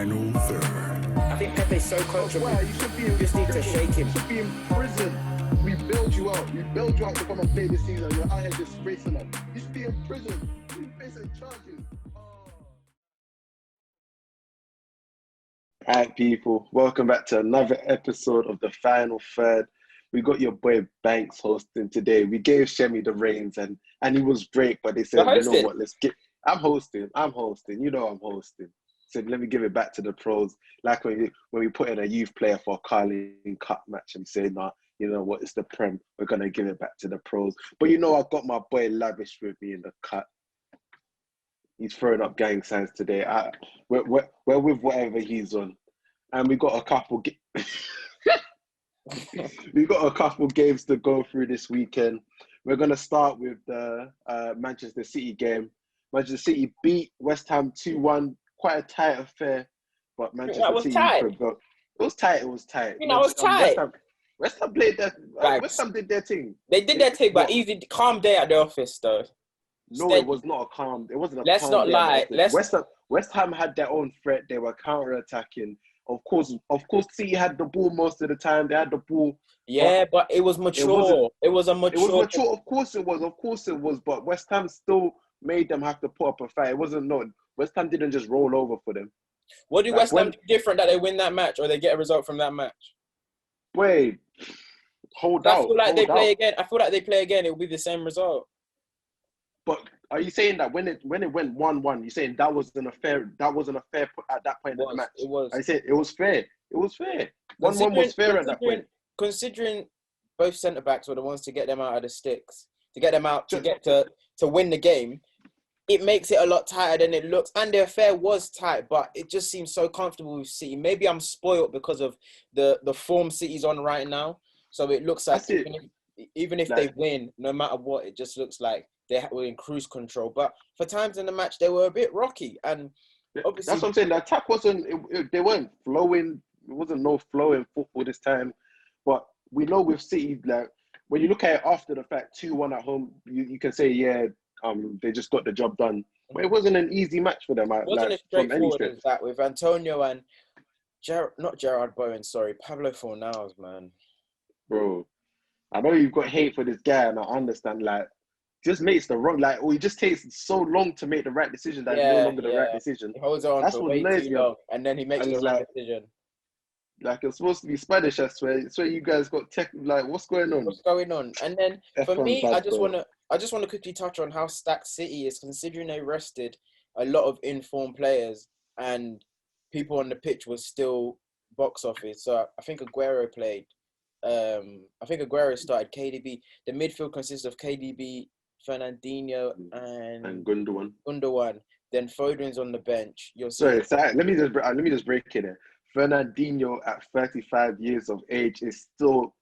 final third. I think Pepe's so coachable. Well, you should be in just need to shake him. You should be in prison. We bailed you out. We bailed you out to come and play this season. You're out here disgracing us. You should be in prison. You facing charges. Alright, people, welcome back to another episode of the Final Third. We got your boy Banks hosting today. We gave Shemi the reins and he was great, but they said, you know what, let's get. I'm hosting. You know I'm hosting. Said, let me give it back to the pros. Like when we put in a youth player for a Carling Cup match and say, nah, you know what, it's the Prem. We're gonna give it back to the pros. But you know, I've got my boy Lavish with me in the cut. He's throwing up gang signs today. We're with whatever he's on, and we got a couple. We got a couple games to go through this weekend. We're gonna start with the Manchester City game. Manchester City beat West Ham 2-1. Quite a tight affair, but Manchester City. Tight. It was tight. It was tight. You know, it was tight. West Ham played their. West Ham did their thing. They did their thing, but easy, calm day at the office, though. No, Steady. It was not a calm. It wasn't a. Let's calm not day lie. West Ham had their own threat. They were counter-attacking. Of course, City had the ball most of the time. They had the ball. Yeah, but it was mature. It was mature. It was mature. Of course it was. But West Ham still made them have to put up a fight. It wasn't not. West Ham didn't just roll over for them. What did West Ham do different that they win that match or they get a result from that match? Wait, hold out. I feel like they play again. It will be the same result. But are you saying that when it went 1-1, you're saying that wasn't a fair at that point in the match? It was. I said it was fair. It was fair. 1-1 was fair at that point. Considering both centre backs were the ones to get them out of the sticks, to get them out to win the game, it makes it a lot tighter than it looks. And the affair was tight, but it just seems so comfortable with City. Maybe I'm spoiled because of the form City's on right now. So it looks like even if they win, no matter what, it just looks like they were in cruise control. But for times in the match, they were a bit rocky. And obviously, that's what I'm saying. The attack wasn't. They weren't flowing. It wasn't no flowing football this time. But we know with City, like when you look at it after the fact, 2-1 at home, you can say, yeah, they just got the job done. But it wasn't an easy match for them. It wasn't as straightforward as that with Antonio and Pablo Fornals, man. Bro, I know you've got hate for this guy, and I understand. Like, just makes the wrong, or he just takes so long to make the right decision that it's no longer the right decision. He holds on for way too long, and then he makes the wrong decision. Like, it's supposed to be Spanish, I swear. I swear you guys got tech. Like, what's going on? What's going on? And then for me, I just want to quickly touch on how stacked City is, considering they rested a lot of informed players and people on the pitch was still box office. So I think Aguero played. I think Aguero started. KDB. The midfield consists of KDB, Fernandinho, and Gundogan. Then Foden's on the bench. Sorry, let me just break it in. Fernandinho at 35 years of age is still.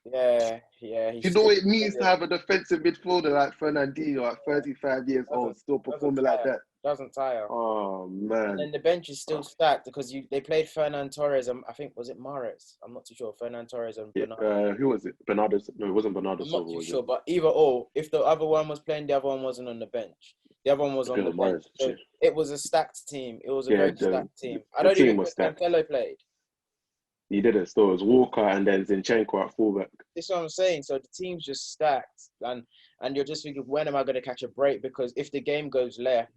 Yeah. You know what it means to have a defensive midfielder like Fernandinho at 35 years old, still performing like that. Doesn't tire. Oh, man. And then the bench is still stacked because they played Fernan Torres and I think, was it Mahrez? I'm not too sure. Fernan Torres and Bernardo. Who was it? Bernardo? No, it wasn't Bernardo. I'm not too sure, but either or, if the other one was playing, the other one wasn't on the bench. The other one was on the bench. So it was a stacked team. It was a very stacked team. I don't even think Cancelo played. He didn't. So it was Walker and then Zinchenko at fullback. That's what I'm saying. So the team's just stacked. And you're just thinking, when am I going to catch a break? Because if the game goes left,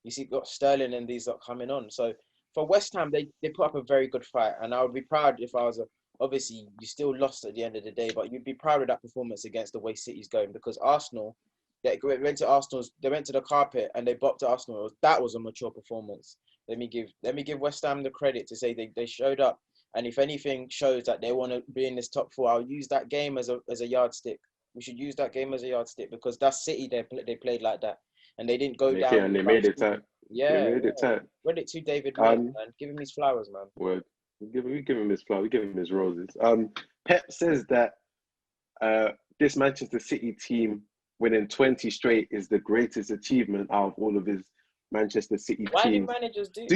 you see got Sterling and these lot coming on. So for West Ham, they put up a very good fight. And I would be proud if I was obviously, you still lost at the end of the day, but you'd be proud of that performance against the way City's going. Because Arsenal, they went to the carpet and they bopped at Arsenal. That was a mature performance. Let me give West Ham the credit to say they showed up. And if anything shows that they want to be in this top four, I'll use that game as a yardstick. We should use that game as a yardstick because that's City. They played like that, and they didn't go down. And they made it tight. Yeah, they made it tight. Credit to David Moyes, man. Give him his flowers, man. Word. We give him his flowers. We give him his roses. Pep says that this Manchester City team winning 20 straight is the greatest achievement out of all of his Manchester City teams. Why do managers do?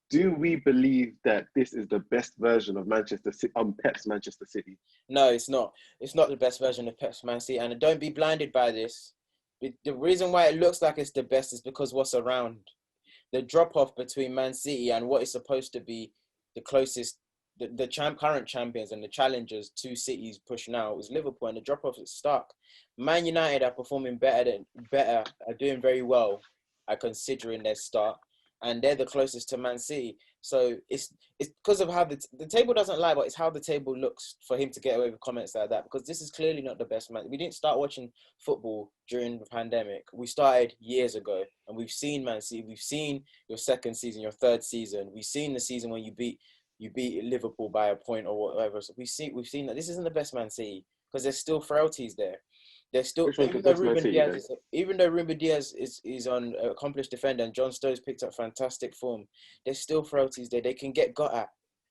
Do we believe that this is the best version of Manchester City, Pep's Manchester City? No, it's not. It's not the best version of Pep's Man City. And don't be blinded by this. The reason why it looks like it's the best is because what's around. the drop off between Man City and what is supposed to be the closest, current champions and the challengers to City's push now is Liverpool, and the drop off is stark. Man United are performing better, are doing very well, considering their start, and they're the closest to Man City. So it's because of how the table doesn't lie, but it's how the table looks for him to get away with comments like that. Because this is clearly not the best man. We didn't start watching football during the pandemic. We started years ago, and we've seen Man City. We've seen your second season, your third season. We've seen the season when you beat Liverpool by a point or whatever. So we've seen that this isn't the best Man City because there's still frailties there. There's still, even though Ruben Diaz is an accomplished defender and John Stones picked up fantastic form, there's still frailties there. They can get got at.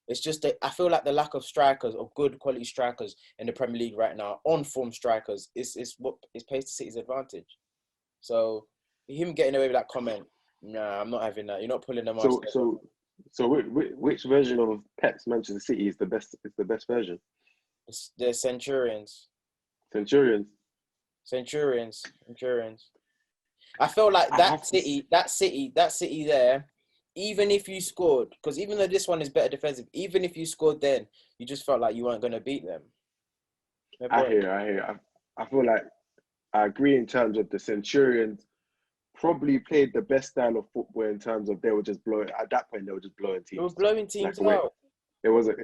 It's just that I feel like the lack of strikers, of good quality strikers in the Premier League right now, on form strikers, is what plays to City's advantage. So him getting away with that comment, nah, I'm not having that. You're not pulling them off. So which version of Pep's Manchester City is the best? Is the best version? It's the Centurions. Centurions. I felt like that City there, even if you scored, because even though this one is better defensive, even if you scored then, you just felt like you weren't going to beat them. I hear. I feel like I agree in terms of the Centurions probably played the best style of football in terms of they were just blowing, at that point they were just blowing teams. They were blowing teams out. It wasn't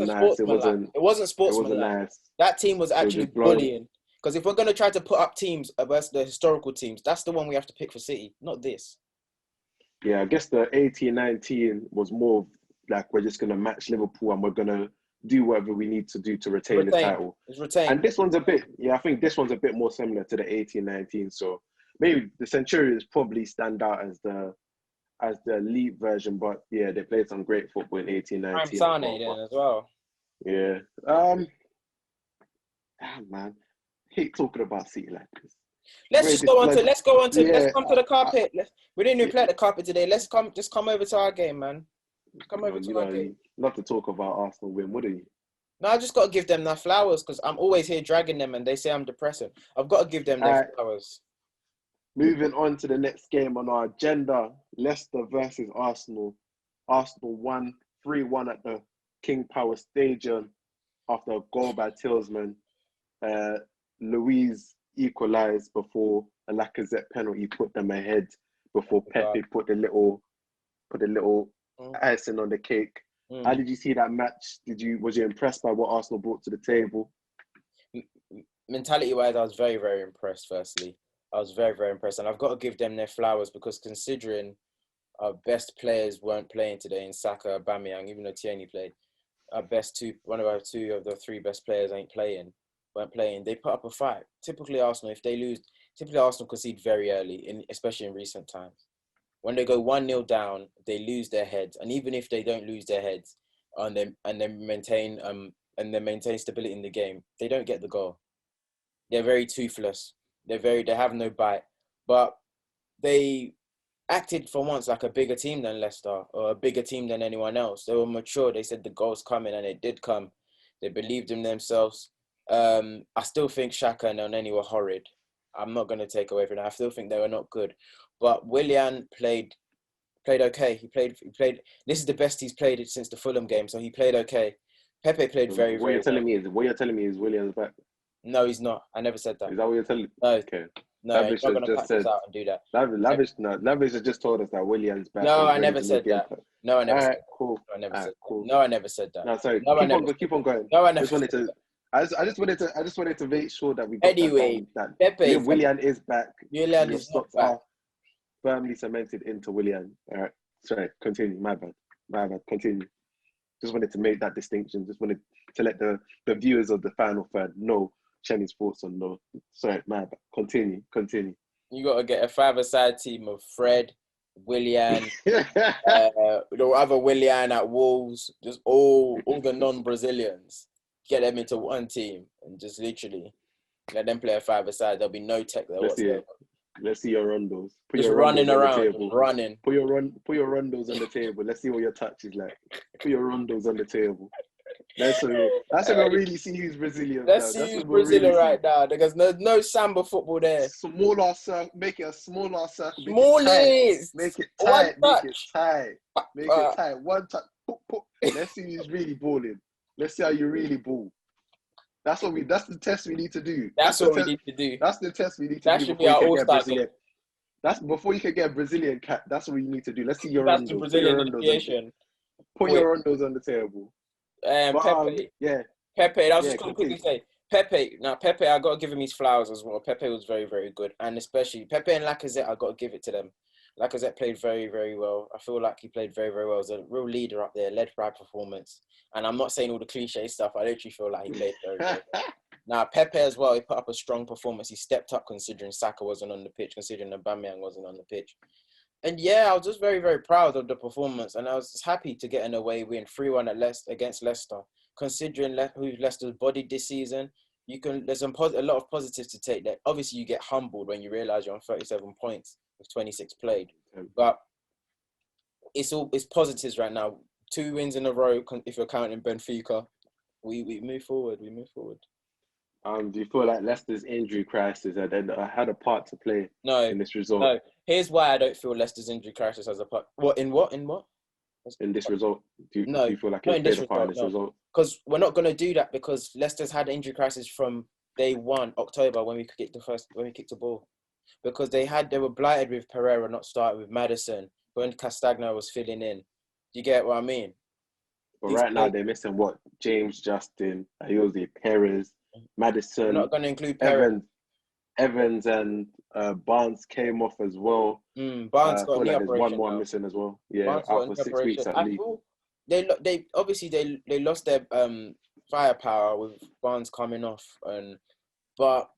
nice. It wasn't sportsmanlike. Nice. That team was actually bullying. Because if we're going to try to put up teams versus the historical teams, that's the one we have to pick for City, not this. Yeah, I guess the 18-19 was more like we're just going to match Liverpool and we're going to do whatever we need to do to retain the title. It's retained. And this one's a bit, I think this one's a bit more similar to the 18-19. So maybe the Centurions probably stand out as the elite version, but yeah, they played some great football in 18-19. Sane then as well. Yeah. Man. Hate talking about City like this. Let's come to the carpet. We didn't even play at the carpet today. Just come over to our game, man. Come over to our game. Not to talk about Arsenal win, would you? No, I just got to give them their flowers because I'm always here dragging them and they say I'm depressing. I've got to give them their flowers. Moving on to the next game on our agenda, Leicester versus Arsenal. Arsenal won 3-1 at the King Power Stadium after a goal by Tillsman. Luiz equalised before a Lacazette penalty put them ahead before Pepe put the little icing on the cake. How did you see that match? Was you impressed by what Arsenal brought to the table? Mentality-wise, I was very, very impressed, firstly. I was very, very impressed. And I've got to give them their flowers because considering our best players weren't playing today in Saka, Aubameyang, even though Tierney played, one of our two of the three best players weren't playing. They put up a fight. Typically Arsenal concede very early, especially in recent times. When they go 1-0 down, they lose their heads. And even if they don't lose their heads and they maintain stability in the game, they don't get the goal. They're very toothless. They have no bite. But they acted for once like a bigger team than Leicester or a bigger team than anyone else. They were mature. They said the goal's coming and it did come. They believed in themselves. I still think Xhaka and Elneny were horrid. I'm not going to take away from that. I still think they were not good. But Willian played okay. He played. This is the best he's played since the Fulham game, so he played okay. Pepe played very, very well. What you're telling me is Willian's back? No, he's not. I never said that. Is that what you're telling me? No. Okay. No, Lavish you're not going to just cut this out and do that. Lavish has just told us that Willian's back. No, I never said that. No, I never said that. Cool. I never said cool. that. No, I never said that. No, sorry. Keep on going. No, I never said that. I just wanted to make sure that we got anyway, that Pepe, Willian is back. Willian is not back. Firmly cemented into Willian. All right. Sorry, continue. My bad. Continue. Just wanted to make that distinction. Just wanted to let the viewers of the final third know Chenny's thoughts on no. Sorry, my bad. Continue. You got to get a five-a-side team of Fred, Willian, the other Willian at Wolves, just all the non-Brazilians. Get them into one team and just literally let them play a five-a-side. There'll be no tech there whatsoever. Let's see your Rondos. Just running around, running. Put your Rondos on the table. Let's see what your touch is like. Put your Rondos on the table. That's when we'll really see who's Brazilian. Let's Now. see That's who's when we'll Brazilian really right see. now. There's no samba football there. Smaller circle, make it a smaller circle. Smallest. Make it One tight. touch. Make it tight. One touch. Let's see who's really balling. Let's see how you really ball. That's the test we need to do. That's what we need to do. That's the test we need to That do should be before you our can get all-star Brazilian. game. That's before you can get Brazilian cap. That's what you need to do. Let's see your That's the Rondos. Brazilian deviation. Put your Rondos on the table. Pepe. Yeah. Pepe, I was just Yeah, going to quickly say, Pepe, I got to give him his flowers as well. Pepe was very, very good. And especially Pepe and Lacazette, I got to give it to them. Lacazette played very, very well. I feel like he played very, very well. He was a real leader up there, led by performance. And I'm not saying all the cliche stuff. I literally feel like he played very, very well. Now, Pepe as well, he put up a strong performance. He stepped up considering Saka wasn't on the pitch, considering Aubameyang wasn't on the pitch. And yeah, I was just very, very proud of the performance. And I was just happy to get an away win, 3-1 against Leicester. Considering who Leicester's bodied this season, there's a lot of positives to take there. Obviously, you get humbled when you realise you're on 37 points with 26 played. But it's positives right now. 2 wins in a row, if you're counting Benfica. We move forward. Do you feel like Leicester's injury crisis had a part to play in this result? No. Here's why I don't feel Leicester's injury crisis has a part. In what? In this result? Do you feel like it played a part in this result? Because we're not going to do that because Leicester's had injury crisis from day 1, October, when we kicked the ball. Because they were blighted with Pereira not starting, with Maddison, when Castagna was filling in. Do you get what I mean? But right now they're missing what? James Justin, Ayoze Perez, Maddison. We're not going to include Perez. Evans and Barnes came off as well. Barnes got a knee operation. There's one more missing as well. Yeah, Barnes out for 6 weeks at least. They obviously they lost their firepower with Barnes coming off, but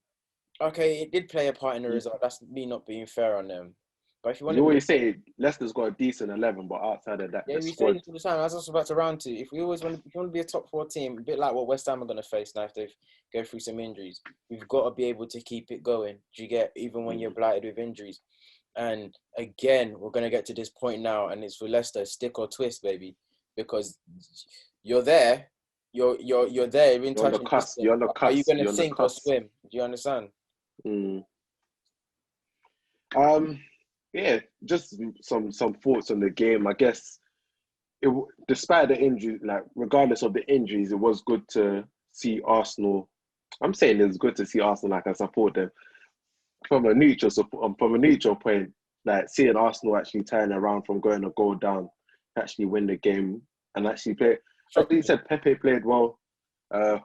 okay, it did play a part in the result. That's me not being fair on them. But if you always say Leicester's got a decent 11, but outside of that, yeah, we say this all the time. I was also about to round to. If you want to be a top 4 team, a bit like what West Ham are going to face now if they go through some injuries, we've got to be able to keep it going. Do you get, even when you're blighted with injuries? And again, we're going to get to this point now, and it's for Leicester, stick or twist, baby, because you're there. You're there. You're in touch. You're on the cusp. Are you going to sink or swim? Do you understand? Yeah, just some thoughts on the game. I guess despite the injury, like regardless of the injuries, it was good to see Arsenal. I'm saying it's good to see Arsenal. Like I support them from a neutral point. Like seeing Arsenal actually turn around from going a goal down, actually win the game and actually play. As you said, Pepe played well.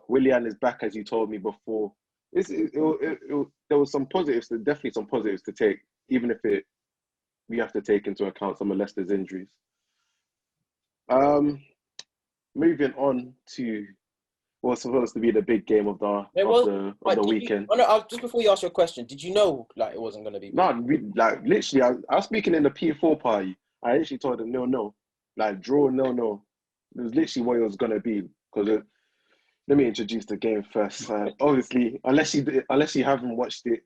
Willian is back, as you told me before. There was some positives, definitely some positives to take, even if we have to take into account some of Leicester's injuries. Moving on to what's supposed to be the big game of the weekend. Just before you ask your question, did you know like it wasn't going to be? No, literally, I was speaking in the P4 party. I actually told them no, like draw no. It was literally what it was going to be. Because let me introduce the game first. Obviously, unless you haven't watched it,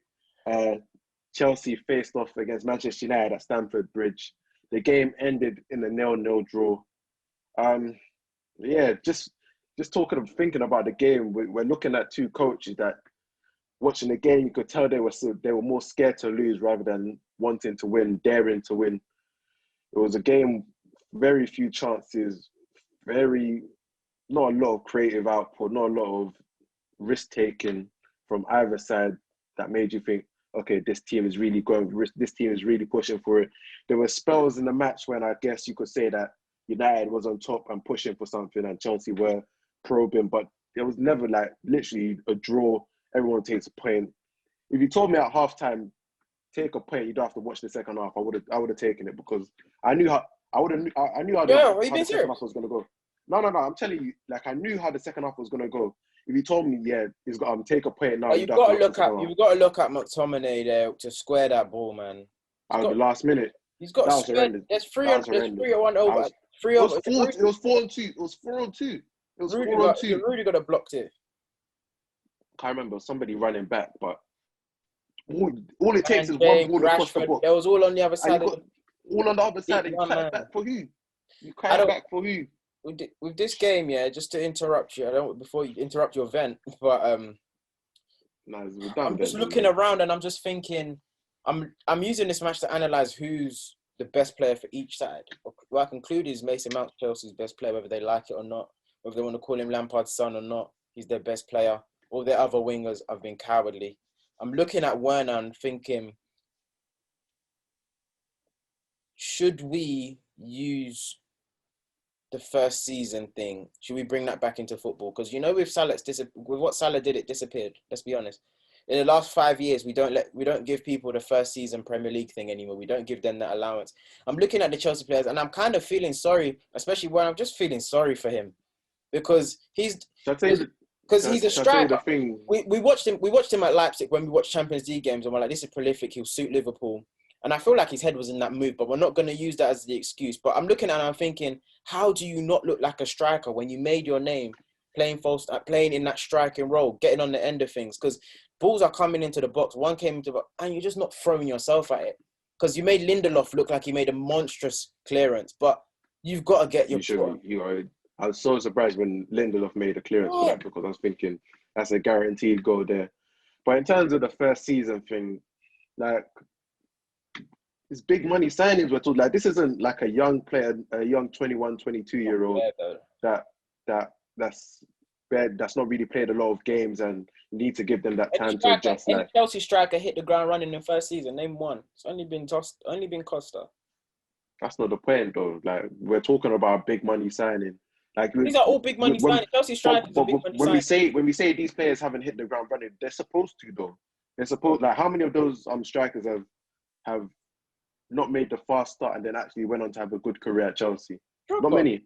Chelsea faced off against Manchester United at Stamford Bridge. The game ended in a 0-0 draw. Just thinking about the game, we're looking at 2 coaches that, watching the game, you could tell they were more scared to lose rather than wanting to win, daring to win. It was a game, very few chances, not a lot of creative output, not a lot of risk taking from either side that made you think, okay, this team is really pushing for it. There were spells in the match when I guess you could say that United was on top and pushing for something and Chelsea were probing, but there was never like literally a draw. Everyone takes a point. If you told me at halftime, take a point, you don't have to watch the second half, I would have taken it because I knew how the second half was going to go. No, I'm telling you, like I knew how the second half was going to go. If you told me, yeah, he's got take a point now. You've got to look at McTominay there to square that ball, man. At the last minute. He's got to square. There's 3 or 1 over. It was 4-2. It was 4-2. Rudy got blocked it. Can't remember somebody running back, but all it takes is one ball across the box. There was all on the other side. All on the other side. And you cut it back for who? You cut it back for who? with this game, yeah, just to interrupt you, I don't before you interrupt your vent, but No, we're done I'm just then. looking around and I'm just thinking, I'm using this match to analyze who's the best player for each side. What I conclude is Mason Mount's Chelsea's best player, whether they like it or not, whether they want to call him Lampard's son or not. He's their best player. All their other wingers have been cowardly. I'm looking at Werner and thinking, should we use the first season thing? Should we bring that back into football? Because with with what Salah did, it disappeared. Let's be honest. In the last 5 years, we don't give people the first season Premier League thing anymore. We don't give them that allowance. I'm looking at the Chelsea players, and I'm kind of feeling sorry, especially when I'm just feeling sorry for him because he's a striker. We watched him at Leipzig when we watched Champions League games, and we're like, this is prolific. He'll suit Liverpool. And I feel like his head was in that move, but we're not going to use that as the excuse. But I'm looking at it and I'm thinking, how do you not look like a striker when you made your name playing in that striking role, getting on the end of things? Because balls are coming into the box. One came into the box, and you're just not throwing yourself at it. Because you made Lindelof look like he made a monstrous clearance, but you've got to get your... I was so surprised when Lindelof made a clearance for that because I was thinking that's a guaranteed goal there. But in terms of the first season thing, like, it's big money signings we're talking. Like, this isn't like a young player, a young 21, 22-year-old that's not really played a lot of games and need to give them that time to adjust. Any Chelsea striker hit the ground running in the first season. Name one. It's only been Costa. That's not the point, though. Like, we're talking about a big money signing. Like, these are all big money signings. Chelsea strikers are big money signings. When we say these players haven't hit the ground running, they're supposed to, though. They're supposed. Like, how many of those strikers have not made the fast start and then actually went on to have a good career at Chelsea? Not many.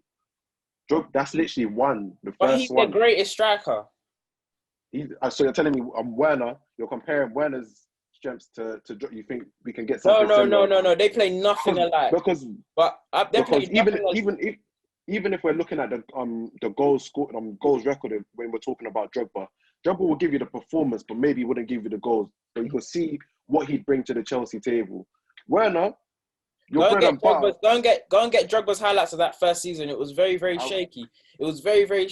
That's literally one. But he's the greatest striker. So you're telling me Werner, you're comparing Werner's strengths to you think we can get something similar? No. They play nothing alike. Even if we're looking at the goals scored, goals recorded when we're talking about Drogba will give you the performance, but maybe he wouldn't give you the goals. But you can see what he'd bring to the Chelsea table. Werner, go and get Drogba's highlights of that first season. It was very, very shaky. It was very, very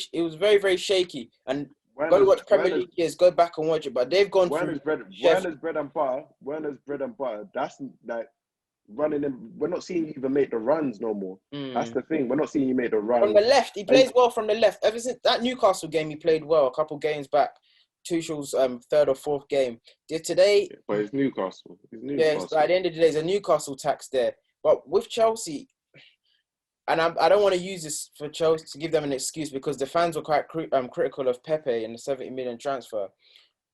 shaky. And go watch Premier League years. Go back and watch it. But they've gone through Werner's bread and butter. That's like running in. We're not seeing you even make the runs no more. That's the thing. We're not seeing you make the runs. From the left, he plays well from the left. Ever since that Newcastle game, he played well. A couple games back. Tuchel's third or fourth game. Today, but it's Newcastle. Yeah, at the end of the day, there's a Newcastle tax there. But with Chelsea, and I don't want to use this for Chelsea to give them an excuse because the fans were quite critical of Pepe and the 70 million transfer.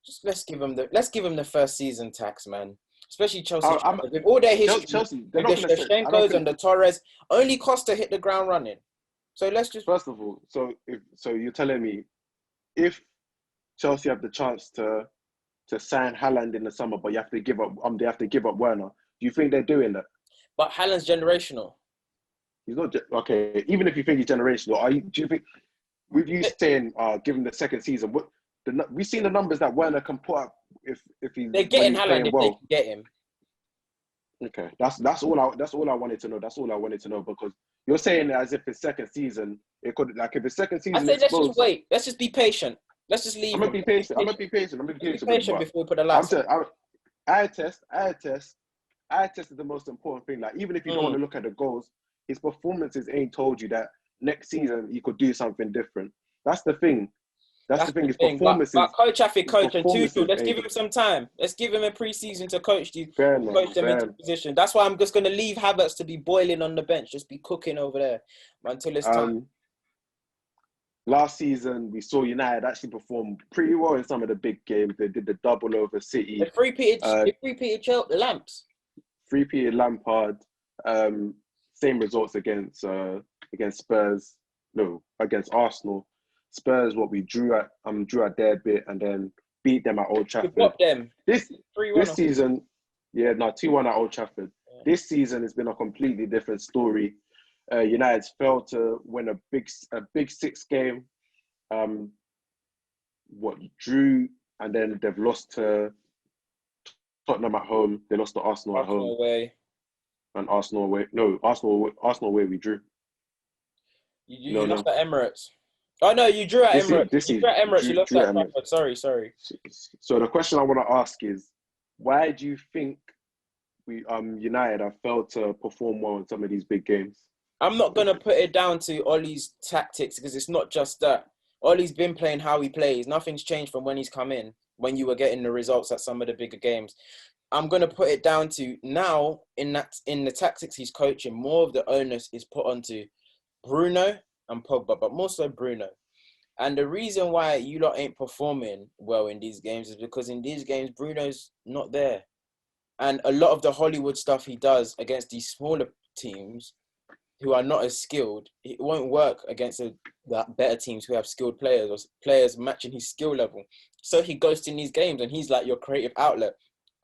Just let's give them the first season tax, man. Especially Chelsea with all their history, Chelsea, with the Shevchenkos and the Torres. Only Costa hit the ground running. So let's just first of all. So you're telling me if Chelsea have the chance to sign Haaland in the summer, but you have to give up. They have to give up Werner. Do you think they're doing that? But Haaland's generational. He's not okay. Even if you think he's generational, do you think with you saying give him the second season? We've seen the numbers that Werner can put up if he's. They're getting Haaland if they can get him. Okay, that's all I wanted to know. That's all I wanted to know because you're saying it as if his second season it could if his second season. I say let's just wait. Let's just be patient. Let's just leave. I'm gonna be patient. Before we put a light. Eye test is the most important thing. Like even if you don't want to look at the goals, his performances ain't told you that next season he could do something different. That's the thing. That's the thing. His performances. But coach after coach and Tuchel, let's give him some time. Let's give him a pre-season to coach them into position. That's why I'm just gonna leave Havertz to be boiling on the bench, just be cooking over there until it's time. Last season, we saw United actually perform pretty well in some of the big games. They did the double over City. They three-peated Lamps. Three-peated Lampard. Same results against Spurs. No, against Arsenal. Spurs, we drew at their bit and then beat them at Old Trafford. We got them. This season, 2-1 at Old Trafford. Yeah. This season has been a completely different story. United's failed to win a big six game. Drew and then they've lost to Tottenham at home. They lost to Arsenal at home. Away. And Arsenal away. No, Arsenal away we drew. You lost at Emirates. Oh no, you drew at Emirates. You drew at Emirates. You lost at Stamford. Sorry. So the question I want to ask is, why do you think we United have failed to perform well in some of these big games? I'm not gonna put it down to Ollie's tactics because it's not just that. Ollie's been playing how he plays. Nothing's changed from when he's come in. When you were getting the results at some of the bigger games, I'm gonna put it down to now in the tactics he's coaching. More of the onus is put onto Bruno and Pogba, but more so Bruno. And the reason why you lot ain't performing well in these games is because in these games Bruno's not there, and a lot of the Hollywood stuff he does against these smaller teams who are not as skilled, it won't work against the better teams who have skilled players or players matching his skill level. So he goes to these games and he's like your creative outlet.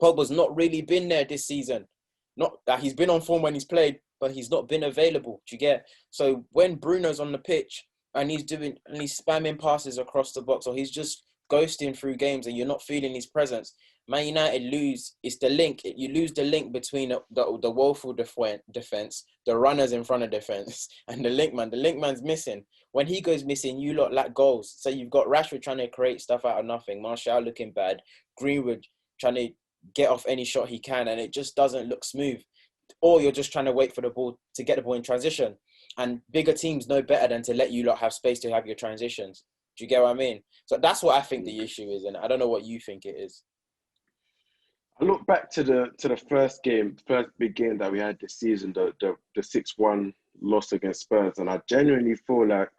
Pogba's not really been there this season. Not that he's been on form when he's played, but he's not been available. Do you get? So when Bruno's on the pitch and he's spamming passes across the box, or he's just ghosting through games and you're not feeling his presence, Man United lose. It's the link. You lose the link between the woeful defense, the runners in front of defense, and the link man. The link man's missing. When he goes missing, you lot lack goals. So you've got Rashford trying to create stuff out of nothing. Martial looking bad. Greenwood trying to get off any shot he can, and it just doesn't look smooth. Or you're just trying to wait for the ball to get the ball in transition. And bigger teams know better than to let you lot have space to have your transitions. Do you get what I mean? So that's what I think the issue is, and I don't know what you think it is. I look back to the first big game that we had this season, the 6-1 loss against Spurs, and I genuinely feel like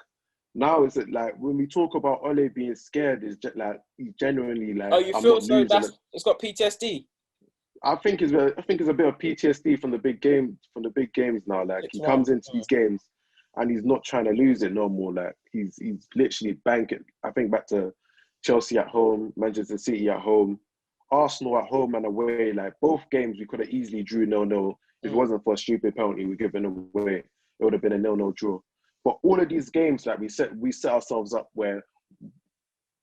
now is it like when we talk about Ole being scared, is just like he's genuinely like. Oh, you feel so? It's got PTSD. I think it's a bit of PTSD from the big games now. Like he comes into these games and he's not trying to lose it no more. Like he's literally banking. I think back to Chelsea at home, Manchester City at home, Arsenal at home and away. Like both games we could have easily drew 0-0. If it wasn't for a stupid penalty we given away, it would have been a 0-0 draw. But all of these games, like we set ourselves up where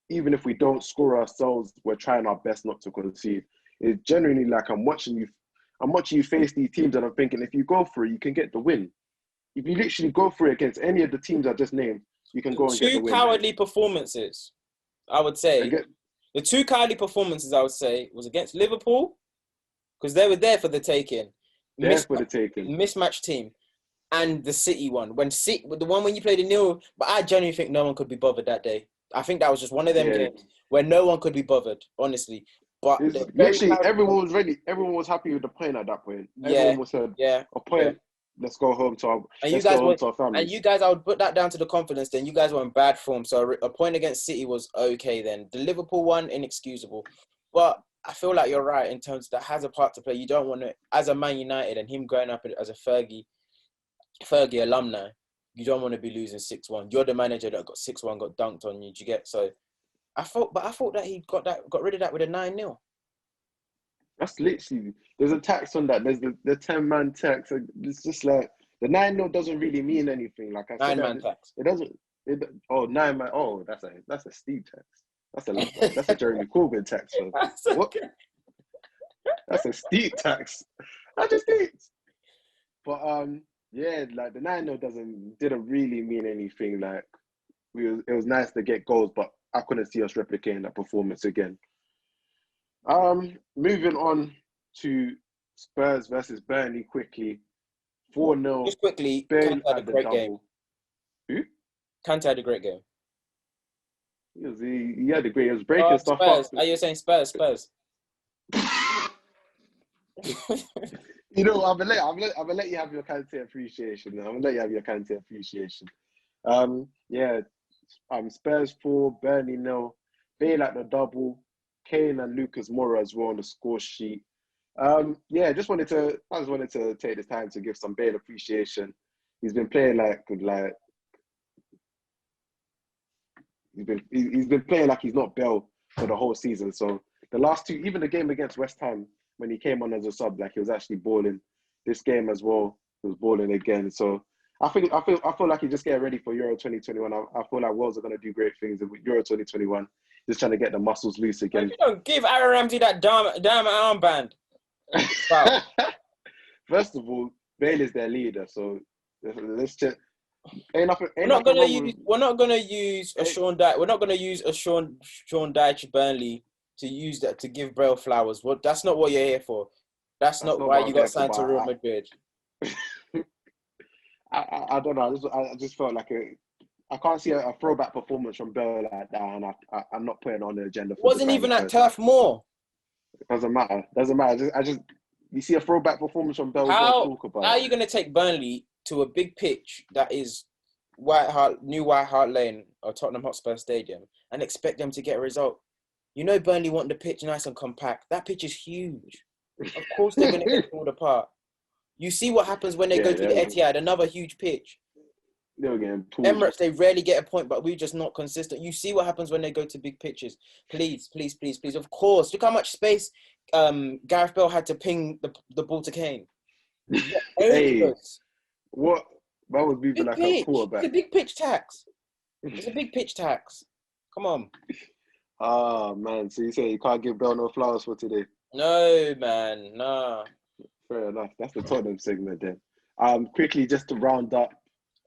even if we don't score ourselves, we're trying our best not to concede. It's genuinely like I'm watching you face these teams and I'm thinking if you go for it, you can get the win. If you literally go for it against any of the teams I just named, you can go and get the win. Two cowardly performances, I would say. The two cowardly performances, I would say, was against Liverpool, because they were there for the taking. Mismatched team. And the City one. The one when you played in nil, but I genuinely think no one could be bothered that day. I think that was just one of them games where no one could be bothered, honestly. But literally, everyone was ready. Everyone was happy with the point at that point. Everyone was said, a point. Yeah. Let's go home to our families. And you guys, I would put that down to the confidence. Then you guys were in bad form, so a point against City was okay. Then the Liverpool one, inexcusable. But I feel like you're right in terms that has a part to play. You don't want to, as a Man United and him growing up as a Fergie alumni, you don't want to be losing 6-1. You're the manager that got 6-1, got dunked on you. Do you get? So I thought that he got rid of that with a 9-0. That's literally, there's a tax on that. There's the 10-man tax. It's just like the 9-0 doesn't really mean anything. Like I said, 9-man tax. It doesn't. 9-man. Oh, that's a Steve tax. That's a Jeremy Corbyn tax. What? That's a Steve tax. I just did. But like the 9-0 didn't really mean anything. Like it was nice to get goals, but I couldn't see us replicating that performance again. Moving on to Spurs versus Burnley quickly. 4-0. Just quickly, Kante had a great game. Who? Kante had a great game. He had a great. He was breaking stuff up. Are you saying Spurs? You know, I'm gonna let you have your Kante appreciation. Spurs 4, Burnley 0. Bale at the double. Kane and Lucas Moura as well on the score sheet. I just wanted to take this time to give some Bale appreciation. He's been playing he's been playing like he's not Bale for the whole season. So the last two, even the game against West Ham when he came on as a sub, like he was actually balling. This game as well, he was balling again. So I feel like he's just getting ready for Euro 2021. I feel like Wales are going to do great things with Euro 2021. Just trying to get the muscles loose again. You don't give Aaron Ramsey that damn armband. Wow. First of all, Bale is their leader, so let's just We're not gonna use. with. We're not gonna use a Ain't, Sean Dyche. We're not gonna use a Sean Dyche Burnley to use that to give Braille flowers. Well, that's not what you're here for. That's that's not not why what you I'm got here for. signed to Real But Madrid. I don't know. I just felt like I can't see a throwback performance from Bell like that, and I'm not putting on the agenda It for the wasn't final even at third. Turf Moor. It doesn't matter. Doesn't matter. I just you see a throwback performance from Bell, we got to How talk about are it. you gonna take Burnley to a big pitch that is New White Hart Lane or Tottenham Hotspur Stadium and expect them to get a result? You know Burnley want the pitch nice and compact. That pitch is huge. Of course they're gonna get pulled apart. You see what happens when they go Yeah, to the Etihad, another huge pitch. they were getting pulled. Emirates, they rarely get a point, but we're just not consistent. You see what happens when they go to big pitches. Please, please, please, please. Of course, look how much space Gareth Bale had to ping the ball to Kane. Hey, what? That was moving Big like a pitch. quarterback. It's a big pitch tax. It's a big pitch tax. Come on. Ah, man. So you say you can't give Bell no flowers for today? No, man. Nah. Fair enough. That's the Tottenham segment then. Quickly, just to round up.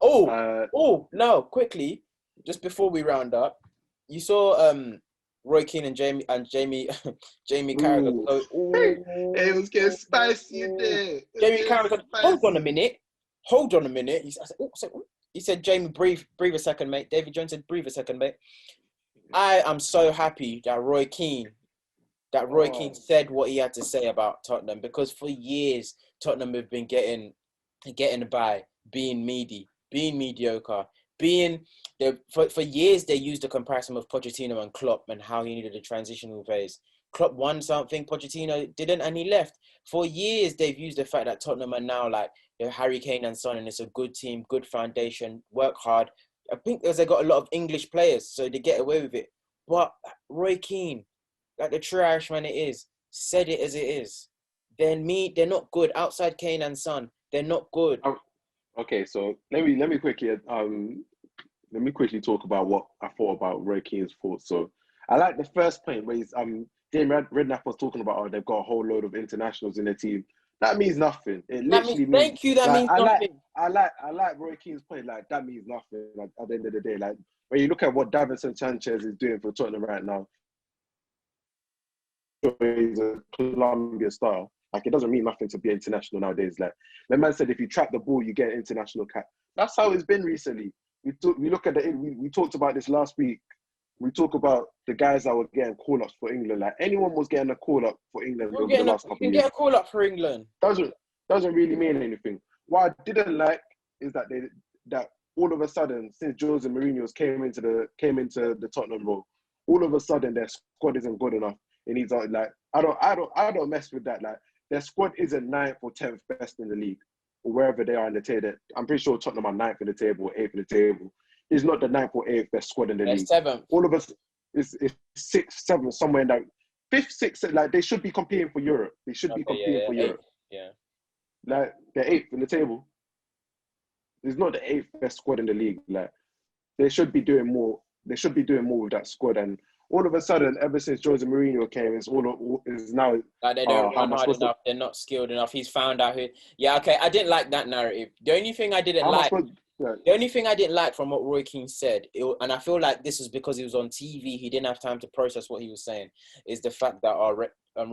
No, quickly, just before we round up, you saw Roy Keane and Jamie Carragher. It was getting spicy there. Jamie Carragher, hold on a minute. He said, Jamie, breathe a second, mate. David Jones said, breathe a second, mate. I am so happy that Roy Keane said what he had to say about Tottenham, because for years Tottenham have been getting by being mediocre, for years they used the comparison of Pochettino and Klopp and how he needed a transitional phase. Klopp won something, Pochettino didn't, and he left. For years they've used the fact that Tottenham are now like Harry Kane and Son, and it's a good team, good foundation, work hard. I think because they got a lot of English players, so they get away with it. But Roy Keane, like the true Irishman it is, said it as it is. They're not good. Outside Kane and Son, they're not good. Okay, so let me quickly talk about what I thought about Roy Keane's thoughts. So I like the first point where he's James Redknapp was talking about they've got a whole load of internationals in their team. That means nothing. It literally means thank you. That like, means nothing. I like Roy Keane's point. Like that means nothing. Like, at the end of the day, like when you look at what Davinson Sanchez is doing for Tottenham right now, he's a Colombia style. Like it doesn't mean nothing to be international nowadays. Like the man said, if you trap the ball, you get an international cap. That's how it's been recently. We look at we talked about this last week. We talk about the guys that were getting call-ups for England. Like anyone was getting a call-up for England over the last couple of years. Get a call-up for England. Doesn't really mean anything. What I didn't like is that that all of a sudden, since Jose Mourinho came into the Tottenham role, all of a sudden their squad isn't good enough. It needs like I don't mess with that. Like their squad isn't 9th or 10th best in the league or wherever they are in the table. I'm pretty sure Tottenham are 9th in the table or 8th in the table. It's not the 9th or 8th best squad in the league. 7th. All of us is 6th, 7th, somewhere in that 5th, 6th. Like they should be competing for Europe. They should be competing for Europe. Yeah. Like they're 8th in the table. It's not the 8th best squad in the league. Like they should be doing more. They should be doing more with that squad. And all of a sudden, ever since Jose Mourinho came, it's now like they don't run hard enough. They're not skilled enough. He's found out who. Yeah, okay. I didn't like that narrative. The only thing I didn't like from what Roy Keane said, and I feel like this is because he was on TV, he didn't have time to process what he was saying, is the fact that our Real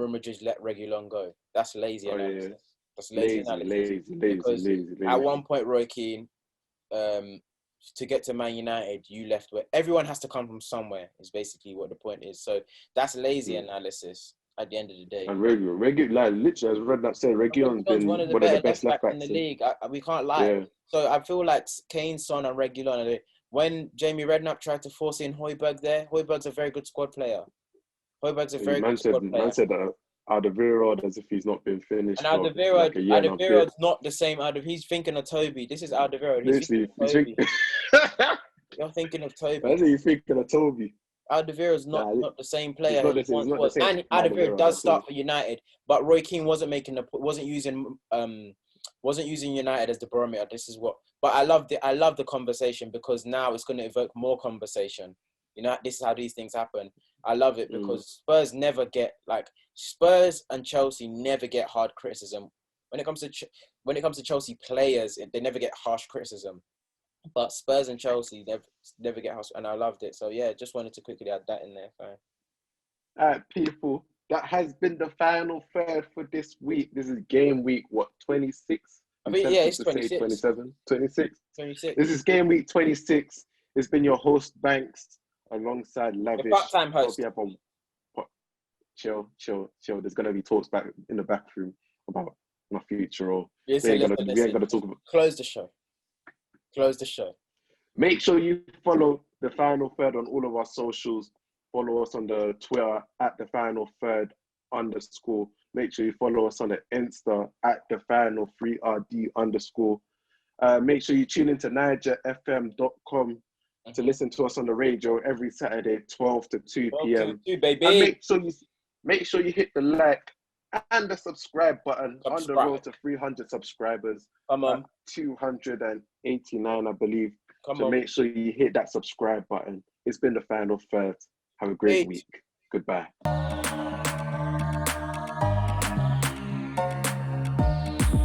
Madrid let Reguilon go. That's lazy analysis. Yeah. That's lazy analysis. Lazy. At one point, Roy Keane, to get to Man United, you left where everyone has to come from somewhere, is basically what the point is. So that's lazy analysis at the end of the day. And Reguilon, like literally, as Redknapp said, Reguilon's been one of the best left backs in the league. We can't lie. Yeah. So I feel like Kane, Son, and Reguilon. When Jamie Redknapp tried to force in Højbjerg there, Højbjerg's a very good squad player. Man said that Alderweireld as if he's not been finished. And Alderweireld's not the same. He's thinking of Toby. This is Alderweireld. He's thinking of Toby. You're thinking of Toby. I think you're thinking of Toby. Alderweireld's not the same player he once was. And Alderweireld does start for United, but Roy Keane wasn't using United as the barometer. This is what. But I love the conversation, because now it's going to evoke more conversation. You know, this is how these things happen. I love it because Spurs and Chelsea never get hard criticism. When it comes to Chelsea players, they never get harsh criticism. But Spurs and Chelsea never get house, and I loved it. So yeah, just wanted to quickly add that in there. So. All right, people. That has been the final third for this week. This is game week, 26? I think, yeah, it's 26. 27, 26. 26. This is game week 26. It's been your host, Banks, alongside Lavish. The part-time host. Chill. There's going to be talks back in the back room about my future. Or listen, we ain't going to talk about... Close the show. Make sure you follow the Final Third on all of our socials. Follow us on the Twitter at the Final Third _. Make sure you follow us on the Insta at the Final 3RD_. Make sure you tune into NigerFM.com to listen to us on the radio every Saturday, 12 to 2 p.m. Baby. And make sure you hit the like and the subscribe button on the road to 300 subscribers. Come on. 289, I believe. Make sure you hit that subscribe button. It's been the Final Third. Have a great week. Goodbye.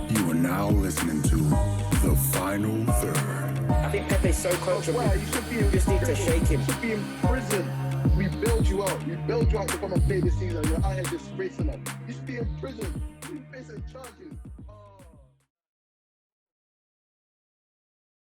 You are now listening to The Final Third. I think Pepe's so coachable. You just need to shake him. You should be in prison. We build you out. We build you out to come and play this season. You're out here disgracing us. You should be in prison. You facing charges.